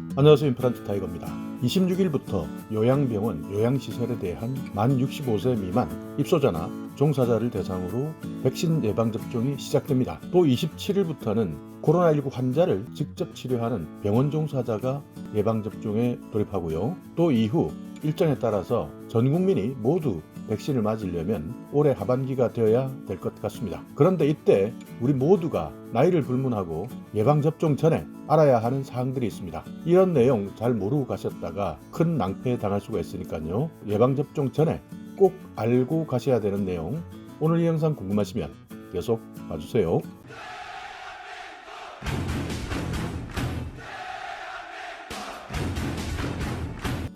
안녕하세요. 임플란트 타이거입니다. 26일부터 요양병원, 요양시설에 대한 만 65세 미만 입소자나 종사자를 대상으로 백신 예방접종이 시작됩니다. 또 27일부터는 코로나19 환자를 직접 치료하는 병원 종사자가 예방접종에 돌입하고요. 또 이후 일정에 따라서 전 국민이 모두 백신을 맞으려면 올해 하반기가 되어야 될 것 같습니다. 그런데 이때 우리 모두가 나이를 불문하고 예방접종 전에 알아야 하는 사항들이 있습니다. 이런 내용 잘 모르고 가셨다가 큰 낭패에 당할 수가 있으니까요. 예방접종 전에 꼭 알고 가셔야 되는 내용, 오늘 이 영상 궁금하시면 계속 봐주세요.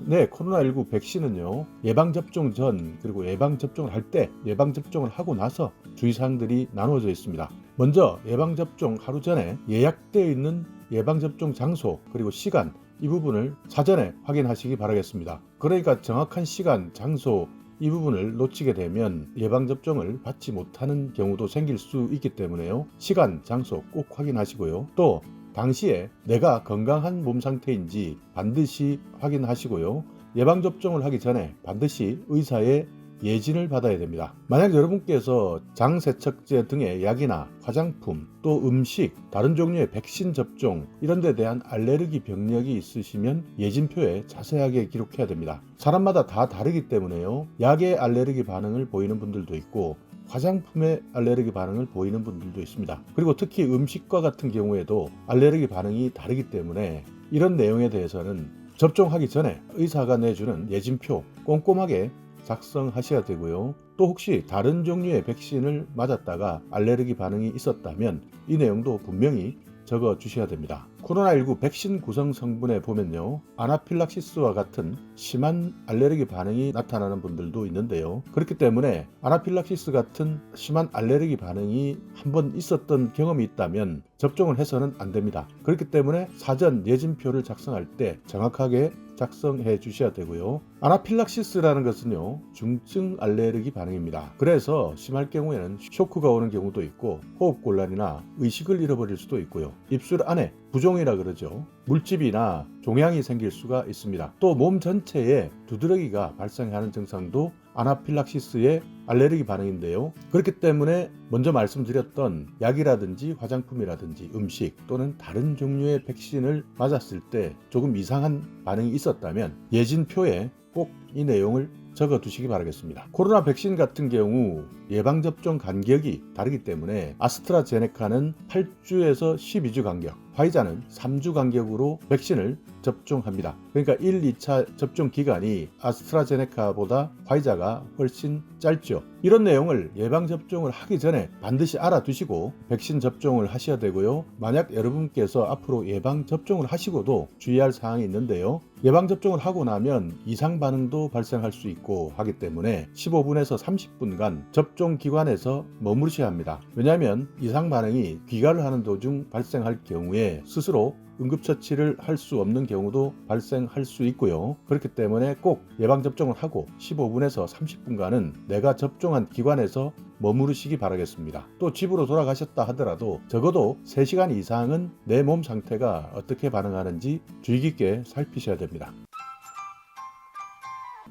네, 코로나19 백신은요, 예방접종 전 그리고 예방접종을 할 때, 예방접종을 하고 나서 주의사항들이 나누어져 있습니다. 먼저 예방접종 하루 전에 예약되어 있는 예방접종 장소 그리고 시간, 이 부분을 사전에 확인하시기 바라겠습니다. 그러니까 정확한 시간, 장소 이 부분을 놓치게 되면 예방접종을 받지 못하는 경우도 생길 수 있기 때문에요. 시간, 장소 꼭 확인하시고요. 또 당시에 내가 건강한 몸 상태인지 반드시 확인하시고요. 예방접종을 하기 전에 반드시 의사의 예진을 받아야 됩니다. 만약 여러분께서 장세척제 등의 약이나 화장품, 또 음식, 다른 종류의 백신 접종 이런 데 대한 알레르기 병력이 있으시면 예진표에 자세하게 기록해야 됩니다. 사람마다 다 다르기 때문에요. 약에 알레르기 반응을 보이는 분들도 있고 화장품에 알레르기 반응을 보이는 분들도 있습니다. 그리고 특히 음식과 같은 경우에도 알레르기 반응이 다르기 때문에 이런 내용에 대해서는 접종하기 전에 의사가 내주는 예진표 꼼꼼하게 작성하셔야 되고요. 또 혹시 다른 종류의 백신을 맞았다가 알레르기 반응이 있었다면 이 내용도 분명히 적어 주셔야 됩니다. 코로나19 백신 구성 성분에 보면요, 아나필락시스와 같은 심한 알레르기 반응이 나타나는 분들도 있는데요. 그렇기 때문에 아나필락시스 같은 심한 알레르기 반응이 한번 있었던 경험이 있다면 접종을 해서는 안 됩니다. 그렇기 때문에 사전 예진표를 작성할 때 정확하게 작성해 주셔야 되고요. 아나필락시스라는 것은요, 중증 알레르기 반응입니다. 그래서 심할 경우에는 쇼크가 오는 경우도 있고 호흡곤란이나 의식을 잃어버릴 수도 있고요. 입술 안에 부종이라 그러죠. 물집이나 종양이 생길 수가 있습니다. 또 몸 전체에 두드러기가 발생하는 증상도 아나필락시스의 알레르기 반응인데요. 그렇기 때문에 먼저 말씀드렸던 약이라든지 화장품이라든지 음식 또는 다른 종류의 백신을 맞았을 때 조금 이상한 반응이 있었다면 예진표에 꼭 이 내용을 적어 두시기 바라겠습니다. 코로나 백신 같은 경우 예방접종 간격이 다르기 때문에 아스트라제네카는 8주에서 12주 간격, 화이자는 3주 간격으로 백신을 접종합니다. 그러니까 1, 2차 접종 기간이 아스트라제네카보다 화이자가 훨씬 짧죠. 이런 내용을 예방접종을 하기 전에 반드시 알아두시고 백신 접종을 하셔야 되고요. 만약 여러분께서 앞으로 예방접종을 하시고도 주의할 사항이 있는데요. 예방접종을 하고 나면 이상 반응도 발생할 수 있고 하기 때문에 15분에서 30분간 접종 기관에서 머무르셔야 합니다. 왜냐하면 이상 반응이 귀가를 하는 도중 발생할 경우에 스스로 응급처치를 할 수 없는 경우도 발생할 수 있고요. 그렇기 때문에 꼭 예방접종을 하고 15분에서 30분간은 내가 접종한 기관에서 머무르시기 바라겠습니다. 또 집으로 돌아가셨다 하더라도 적어도 3시간 이상은 내 몸 상태가 어떻게 반응하는지 주의 깊게 살피셔야 됩니다.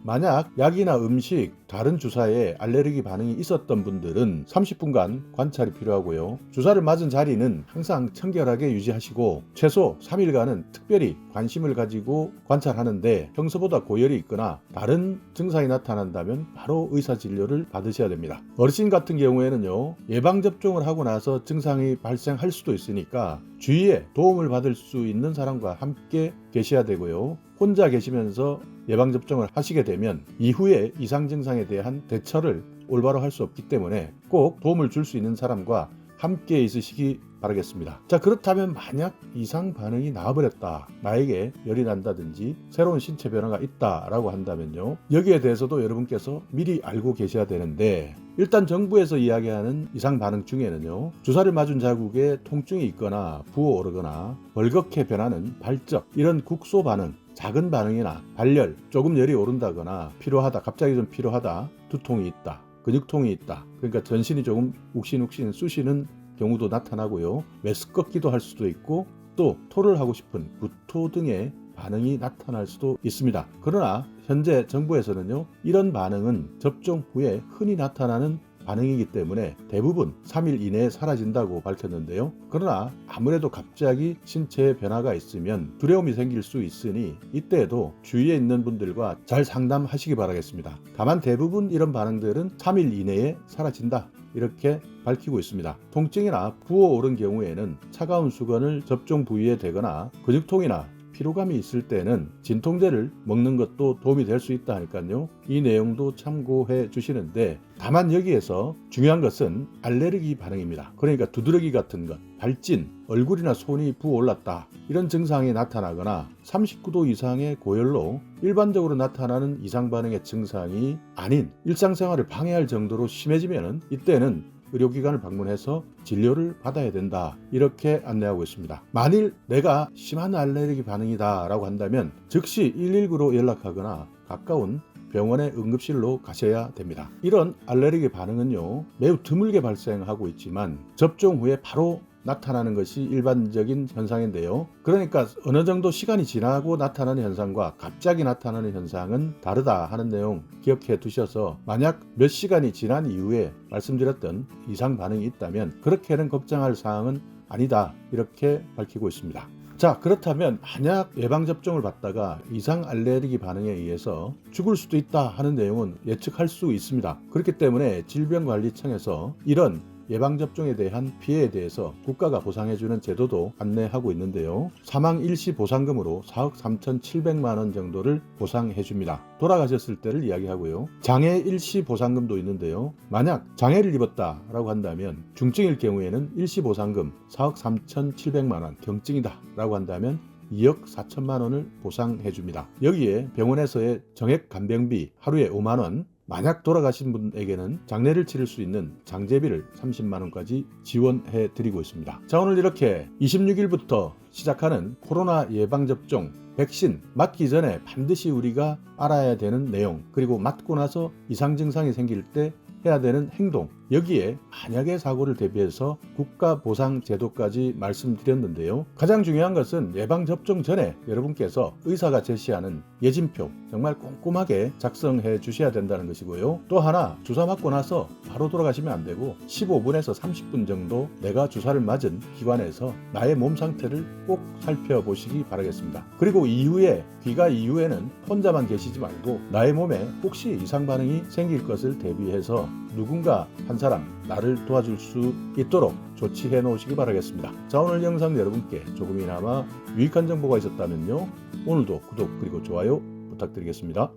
만약 약이나 음식, 다른 주사에 알레르기 반응이 있었던 분들은 30분간 관찰이 필요하고요. 주사를 맞은 자리는 항상 청결하게 유지하시고 최소 3일간은 특별히 관심을 가지고 관찰하는데 평소보다 고열이 있거나 다른 증상이 나타난다면 바로 의사진료를 받으셔야 됩니다. 어르신 같은 경우에는요, 예방접종을 하고 나서 증상이 발생할 수도 있으니까 주위에 도움을 받을 수 있는 사람과 함께 계셔야 되고요. 혼자 계시면서 예방접종을 하시게 되면 이후에 이상 증상에 대한 대처를 올바로 할 수 없기 때문에 꼭 도움을 줄 수 있는 사람과 함께 있으시기 바라겠습니다. 자, 그렇다면 만약 이상 반응이 나와버렸다, 나에게 열이 난다든지 새로운 신체 변화가 있다라고 한다면요, 여기에 대해서도 여러분께서 미리 알고 계셔야 되는데, 일단 정부에서 이야기하는 이상 반응 중에는요, 주사를 맞은 자국에 통증이 있거나 부어오르거나 벌겋게 변하는 발적, 이런 국소 반응, 작은 반응이나 발열, 조금 열이 오른다거나 피로하다, 갑자기 좀 피로하다, 두통이 있다, 근육통이 있다, 그러니까 전신이 조금 욱신욱신 쑤시는 경우도 나타나고요. 메스껍기도 할 수도 있고 또 토를 하고 싶은 구토 등의 반응이 나타날 수도 있습니다. 그러나 현재 정부에서는요, 이런 반응은 접종 후에 흔히 나타나는 반응이기 때문에 대부분 3일 이내에 사라진다고 밝혔는데요. 그러나 아무래도 갑자기 신체에 변화가 있으면 두려움이 생길 수 있으니 이때에도 주위에 있는 분들과 잘 상담하시기 바라겠습니다. 다만 대부분 이런 반응들은 3일 이내에 사라진다, 이렇게 밝히고 있습니다. 통증이나 부어오른 경우에는 차가운 수건을 접종 부위에 대거나 근육통이나 피로감이 있을 때는 진통제를 먹는 것도 도움이 될 수 있다 하니까요. 이 내용도 참고해 주시는데, 다만 여기에서 중요한 것은 알레르기 반응입니다. 그러니까 두드러기 같은 것, 발진, 얼굴이나 손이 부어올랐다, 이런 증상이 나타나거나 39도 이상의 고열로 일반적으로 나타나는 이상 반응의 증상이 아닌 일상생활을 방해할 정도로 심해지면 이때는 의료기관을 방문해서 진료를 받아야 된다, 이렇게 안내하고 있습니다. 만일 내가 심한 알레르기 반응이다 라고 한다면 즉시 119로 연락하거나 가까운 병원의 응급실로 가셔야 됩니다. 이런 알레르기 반응은요, 매우 드물게 발생하고 있지만 접종 후에 바로 나타나는 것이 일반적인 현상인데요. 그러니까 어느 정도 시간이 지나고 나타나는 현상과 갑자기 나타나는 현상은 다르다 하는 내용 기억해 두셔서, 만약 몇 시간이 지난 이후에 말씀드렸던 이상 반응이 있다면 그렇게는 걱정할 사항은 아니다, 이렇게 밝히고 있습니다. 자, 그렇다면 만약 예방접종을 받다가 이상 알레르기 반응에 의해서 죽을 수도 있다 하는 내용은 예측할 수 있습니다. 그렇기 때문에 질병관리청에서 이런 예방접종에 대한 피해에 대해서 국가가 보상해주는 제도도 안내하고 있는데요. 사망 일시 보상금으로 4억 3,700만 원 정도를 보상해줍니다. 돌아가셨을 때를 이야기하고요. 장애 일시 보상금도 있는데요. 만약 장애를 입었다라고 한다면 중증일 경우에는 일시 보상금 4억 3,700만 원, 경증이다 라고 한다면 2억 4천만 원을 보상해줍니다. 여기에 병원에서의 정액 간병비 하루에 5만 원, 만약 돌아가신 분에게는 장례를 치를 수 있는 장제비를 30만 원까지 지원해 드리고 있습니다. 자, 오늘 이렇게 26일부터 시작하는 코로나 예방접종 백신 맞기 전에 반드시 우리가 알아야 되는 내용, 그리고 맞고 나서 이상 증상이 생길 때 해야 되는 행동, 여기에 만약의 사고를 대비해서 국가 보상 제도까지 말씀드렸는데요. 가장 중요한 것은 예방접종 전에 여러분께서 의사가 제시하는 예진표 정말 꼼꼼하게 작성해 주셔야 된다는 것이고요. 또 하나, 주사 맞고 나서 바로 돌아가시면 안 되고 15분에서 30분 정도 내가 주사를 맞은 기관에서 나의 몸 상태를 꼭 살펴보시기 바라겠습니다. 그리고 이후에 귀가 이후에는 혼자만 계시지 말고 나의 몸에 혹시 이상 반응이 생길 것을 대비해서 누군가 한 사람 나를 도와줄 수 있도록 조치해 놓으시기 바라겠습니다. 자, 오늘 영상 여러분께 조금이나마 유익한 정보가 있었다면요, 오늘도 구독 그리고 좋아요 부탁드리겠습니다.